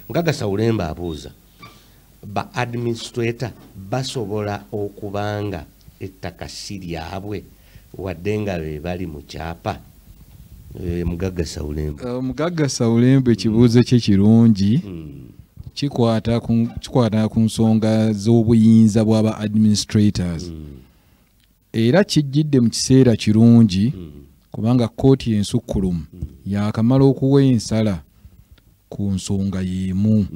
Mugagasa Ulemba abuuza ba administrator basobola okubanga ettaka si lyabwe wadde nga be bali mu kyapa. Mugagasa Ulemba. Mugagasa Ulemba ekibuuzo kye kirungi. Kikwata ku nsonga z'obuyinza bw'aba administrators. Era kijjidde mu kiseera kirungi kubanga kkooti ensukkulumu yakamala okuwa ensala ku nsonga y'emu.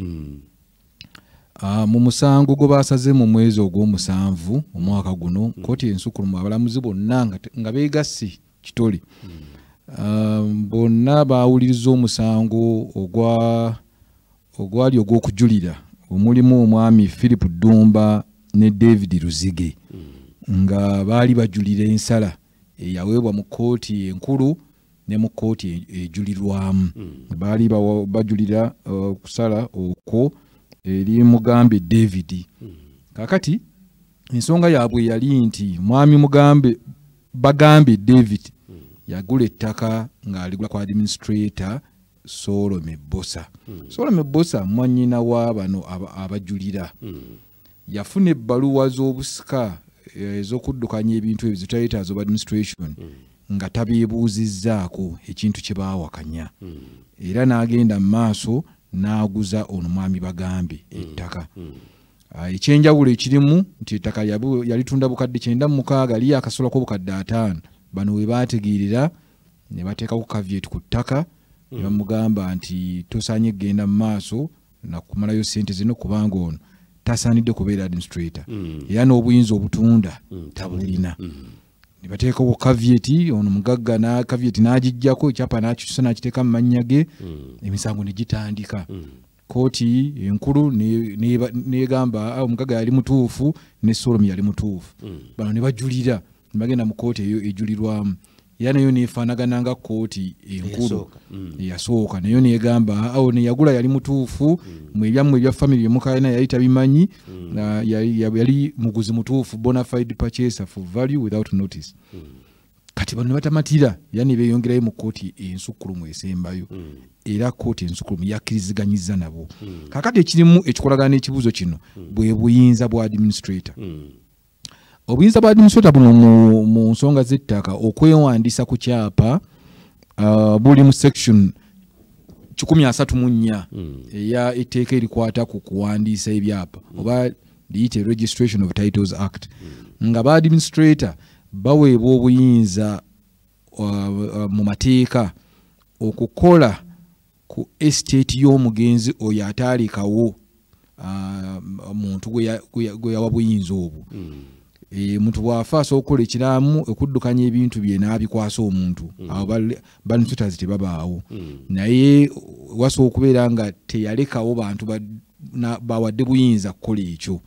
Mu musango gwe baasaze mu mwezi ogw'omusanvu omwaka guno, kkooti ensukkulumu abalamuzi bonna nga beegasse kitole bonna baawuliriza omusango ogwali ogw'okujulira omulimu omwami Philip Ddumba ne David Ruzige nga baali bajulira ensala eyaweebwa mu kkooti enkulu ne mu kkooti ejulirwamu. Baali bajulira kusala okwo eri Mugambe David. Kakati ensonga yaabwe yali nti mwami Bagambe David yagula ettaka ng'aligula kwa administrator Solomon Bosa. Solomon Bosa mwannyina wa bano abajulira. Yafuna ebbaluwa z'obusika ez'okuddukanya ebintu ebyo titles of administration nga tabeebuuzizzaako ekintu kye baawakanya. Era n'agenda mu maaso n'aguza ono mwami Bagambe ettaka. Ekyenjawulo ekirimu nti ettaka yalitunda bukadde 96 liya akasolako bukadde 5. Bano we baategeerera ne bateekako caveat ku ttaka ne bamugamba nti tosaanye kugenda mu maaso na kumalayo ssente zino kubanga ono tasaanidde kubeera administrator era n'obuyinza obutunda tabulina. Ne bateekako caveat, ono mugagga na caveat n'agijjako, ekyapa n'akitusa n'akiteeka mu mannya ge, emisango ne gitandika. Kkooti enkulu n'egamba omugagga yali mutuufu ne Solomon yali mutuufu. Bano ne bajulira ne bagenda mu kkooti eyo ejulirwamu. Era nayo neefaanagana nga kkooti enkulu eyasooka, nayo neegamba ono yagula yali mutuufu, mwebyammwe ebya family byemukayina yali tabimanyi, yali muguzi mutuufu, bona fide purchaser for value without notice. Kati bano ne batamatira era ne beeyongerayo mu kkooti ensukkulumu esembayo. Era kkooti ensukkulumu yakkiriziganyizza nabo. Kakati ekirimu ekikolagana n'ekibuuzo kino bwe buyinza bwa administrator. Obuyinza bwa administrator buno mu nsonga z'ettaka okwewandiisa ku kyapa buli mu section 134 eya etteeka erikwata ku kuwandiisa ebyapa oba liyite Registration of Titles Act. Nga ba administrator baweebwa obuyinza mu mateeka okukola ku estate y'omugenzi oyo ataalekawo omuntu gwe yawa buyinza obwo. Muntu bw'afa asobola okukola ekiraamu okuddukanya ebintu bye n'abikwasa omuntu. Abo bannitutazi tebabaawo. Naye wasobola okubeera nga teyalekawo bantu bawadde buyinza kukola ekyo.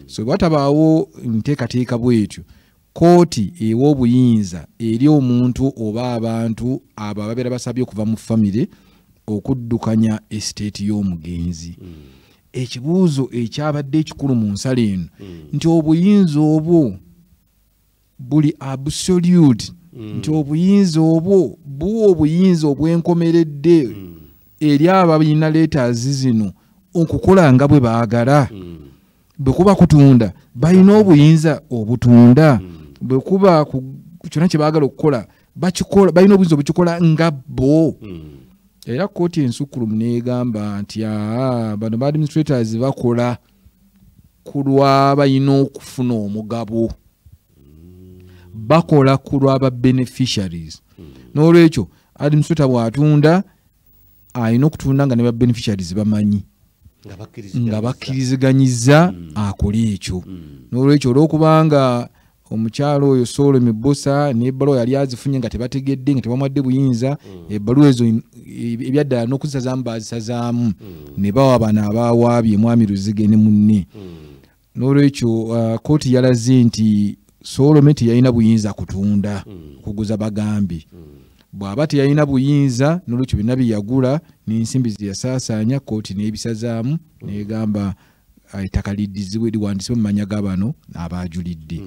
So bwatabaawo nteekateeka bwetyo, kkooti ewa obuyinza eri omuntu oba abantu abo ababeera basabye okuva mu famire okuddukanya estate y'omugenzi. Ekibuuzo ekyabadde ekikulu mu nsala eno nti obuyinza obwo buli absolute, nti obuyinza obwo buwa obuyinza obwenkomeredde eri abalina letters zino okukola nga bwe baagala. Bwe kuba kutunda balina obuyinza obutunda, bwe kuba kyonna kye baagala okukola bakikola, balina obuyinza obukikola nga bo. Era kkooti ensukkulumu n'egamba nti bano ba administrators bakola ku lwa balina okufuna omugabo, bakola ku lw'aba beneficiaries. N'olwekyo administrator bw'atunda alina okutunda nga ne ba beneficiaries bamanyi nga bakkiriziganyizza akole ekyo. N'olwekyo olw'okubanga omukyalo oyo Solomon Bosa n'ebbaluwa yali azifunye nga tebategedde nga tebamwadde buyinza, ebbaluwa ezo ebyaddala n'okuzisazaamu bazisazaamu ne bawa bano abawaabye mwami Ruzige ne munne. N'olwekyo kkooti yalaze nti Solomon teyalina buyinza kutunda kuguza Bagambe. Bw'aba teyalina buyinza, n'olwekyo byonna bye yagula n'ensimbi ze yasaasaanya, kkooti n'ebisazaamu n'egamba ettaka liddizibwe liwandisibwe mu mannya ga bano abaajulidde.